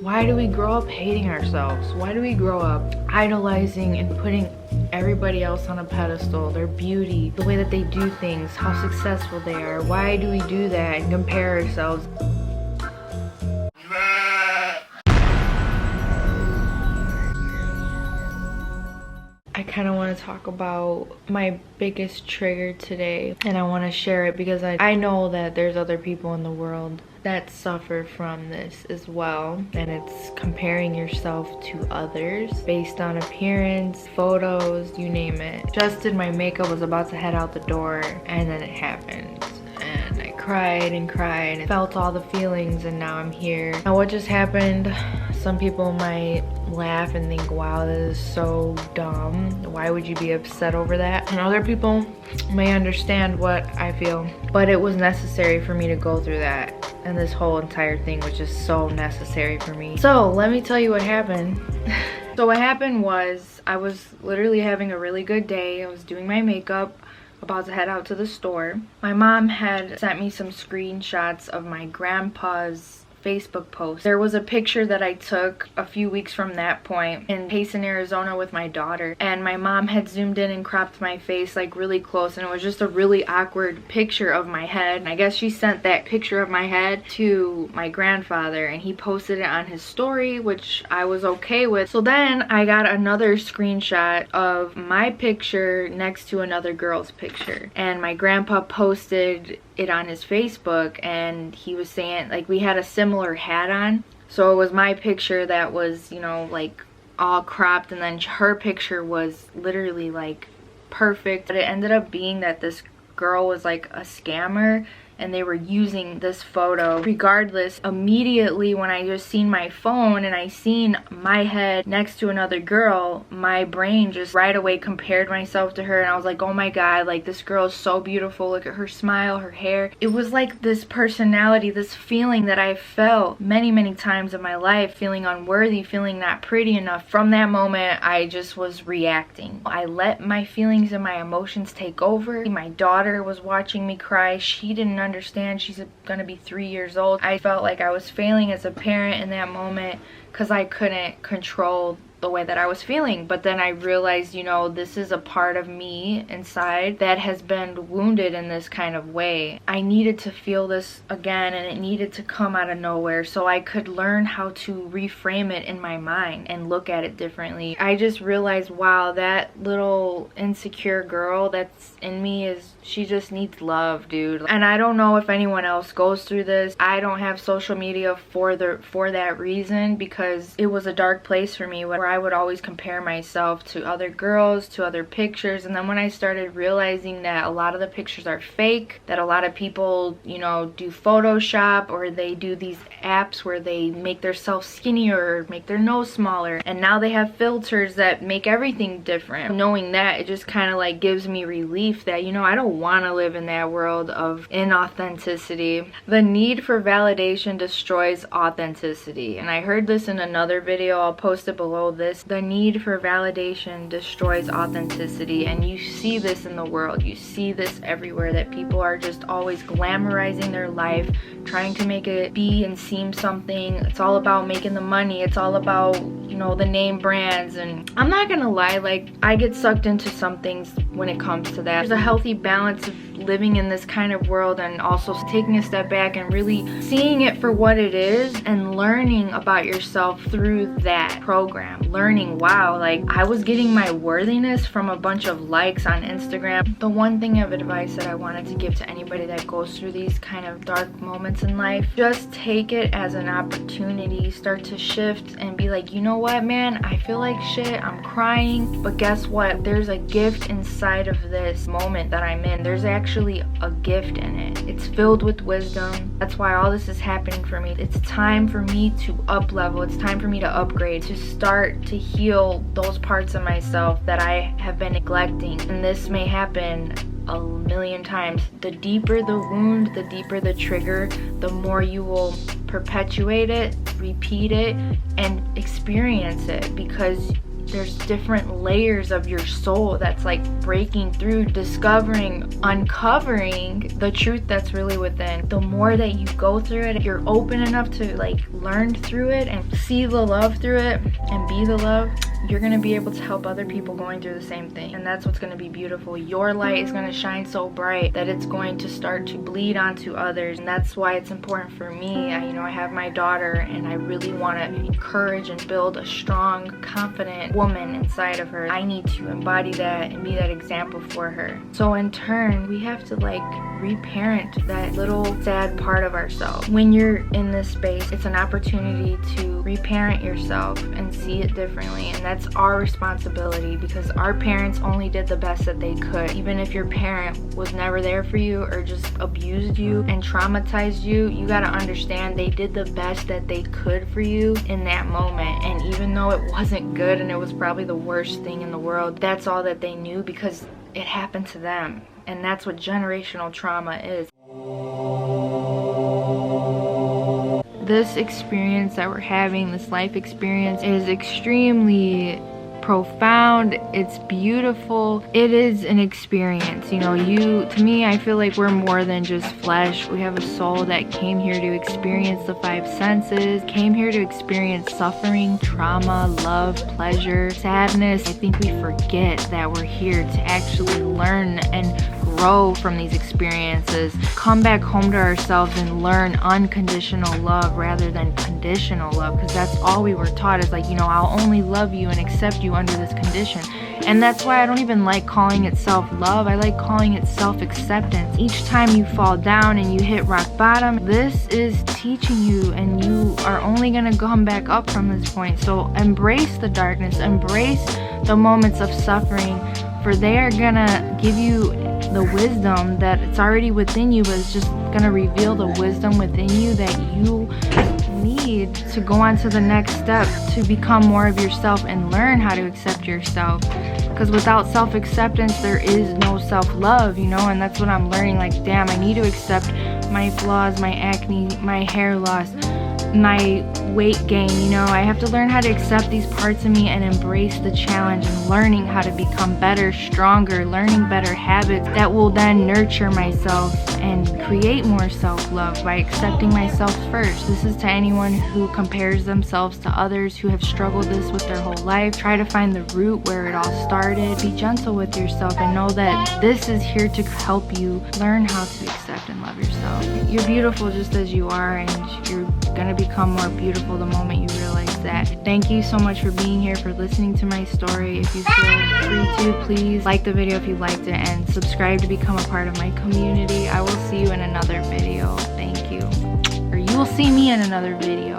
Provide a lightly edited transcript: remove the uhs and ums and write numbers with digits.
Why do we grow up hating ourselves? Why do we grow up idolizing and putting everybody else on a pedestal? Their beauty, the way that they do things, how successful they are. Why do we do that and compare ourselves? I kind of want to talk about my biggest trigger today, and I want to share it because I know that there's other people in the world that suffer from this as well, and it's comparing yourself to others based on appearance, photos, you name it. Just did my makeup, was about to head out the door, and then it happened. And I cried and cried and felt all the feelings, and now I'm here. Now what just happened, some people might laugh and think, wow, this is so dumb. Why would you be upset over that? And other people may understand what I feel, but it was necessary for me to go through that. And this whole entire thing was just so necessary for me. So let me tell you what happened. So what happened was, I was literally having a really good day. I was doing my makeup, about to head out to the store. My mom had sent me some screenshots of my grandpa's Facebook post. There was a picture that I took a few weeks from that point in Payson, Arizona with my daughter, and my mom had zoomed in and cropped my face like really close, and it was just a really awkward picture of my head. And I guess she sent that picture of my head to my grandfather, and he posted it on his story, which I was okay with. So then I got another screenshot of my picture next to another girl's picture, and my grandpa posted it on his Facebook, and he was saying, like, we had a similar hat on, so it was my picture that was, you know, like all cropped, and then her picture was literally like perfect. But it ended up being that this girl was like a scammer, and they were using this photo. Regardless, immediately when I just seen my phone and I seen my head next to another girl, my brain just right away compared myself to her, and I was like, oh my god, like, this girl is so beautiful. Look at her smile, her hair. It was like this personality, this feeling that I felt many times in my life, feeling unworthy, feeling not pretty enough. From that moment, I just was reacting. I let my feelings and my emotions take over. My daughter was watching me cry. She didn't understand. She's gonna be 3 years old. I felt like I was failing as a parent in that moment because I couldn't control the way that I was feeling. But then I realized, you know, this is a part of me inside that has been wounded in this kind of way. I needed to feel this again, and it needed to come out of nowhere so I could learn how to reframe it in my mind and look at it differently. I just realized, wow, that little insecure girl that's in me she just needs love, dude. And I don't know if anyone else goes through this. I don't have social media for that reason, because it was a dark place for me where I would always compare myself to other girls, to other pictures. And then when I started realizing that a lot of the pictures are fake, that a lot of people, you know, do Photoshop, or they do these apps where they make themselves skinnier or make their nose smaller, and now they have filters that make everything different. Knowing that, it just kind of like gives me relief that, you know, I don't want to live in that world of inauthenticity. The need for validation destroys authenticity. And I heard this in another video, I'll post it below this. The need for validation destroys authenticity, and you see this in the world. You see this everywhere, that people are just always glamorizing their life, trying to make it be and seem something. It's all about making the money. It's all about, you know, the name brands. And I'm not gonna lie, like, I get sucked into some things when it comes to that. There's a healthy balance of living in this kind of world, and also taking a step back and really seeing it for what it is, and learning about yourself through that program. Learning, wow, like, I was getting my worthiness from a bunch of likes on Instagram. The one thing of advice that I wanted to give to anybody that goes through these kind of dark moments in life, just take it as an opportunity. Start to shift and be like, you know what, man, I feel like shit, I'm crying, but guess what, there's a gift inside of this moment that I'm in. There's actually a gift in it. It's filled with wisdom. That's why all this is happening for me. It's time for me to up level. It's time for me to upgrade, to start to heal those parts of myself that I have been neglecting. And this may happen a million times. The deeper the wound, the deeper the trigger, the more you will perpetuate it, repeat it, and experience it, because there's different layers of your soul that's like breaking through, discovering, uncovering the truth that's really within. The more that you go through it, you're open enough to like learn through it and see the love through it and be the love, you're gonna be able to help other people going through the same thing. And that's what's gonna be beautiful. Your light is gonna shine so bright that it's going to start to bleed onto others. And that's why it's important for me. I have my daughter, and I really want to encourage and build a strong, confident woman inside of her. I need to embody that and be that example for her. So in turn, we have to like reparent that little sad part of ourselves. When you're in this space, it's an opportunity to reparent yourself and see it differently. And that's our responsibility, because our parents only did the best that they could. Even if your parent was never there for you or just abused you and traumatized you, you got to understand they did the best that they could for you in that moment. And even though it wasn't good and it was probably the worst thing in the world, that's all that they knew, because it happened to them. And that's what generational trauma is. This experience that we're having, this life experience, is extremely profound. It's beautiful. It is an experience. To me, I feel like we're more than just flesh. We have a soul that came here to experience the five senses, came here to experience suffering, trauma, love, pleasure, sadness. I think we forget that we're here to actually learn and grow from these experiences, come back home to ourselves and learn unconditional love rather than conditional love, because that's all we were taught is like, I'll only love you and accept you under this condition. And that's why I don't even like calling it self-love. I like calling it self-acceptance. Each time you fall down and you hit rock bottom, this is teaching you, and you are only going to come back up from this point. So embrace the darkness, embrace the moments of suffering, for they are gonna give you the wisdom that it's already within you, but it's just gonna reveal the wisdom within you that you need to go on to the next step, to become more of yourself and learn how to accept yourself. Because without self-acceptance, there is no self-love, and that's what I'm learning. Like, damn, I need to accept my flaws, my acne, my hair loss, my weight gain. I have to learn how to accept these parts of me and embrace the challenge, and learning how to become better, stronger, learning better habits that will then nurture myself and create more self-love by accepting myself first. This is to anyone who compares themselves to others, who have struggled this with their whole life. Try to find the root where it all started. Be gentle with yourself and know that this is here to help you learn how to accept and love yourself. You're beautiful just as you are, and you're gonna become more beautiful the moment you realize that. Thank you so much for being here, for listening to my story. If you feel free to, please like the video if you liked it, and subscribe to become a part of my community. I will see you in another video. Thank you. Or you will see me in another video.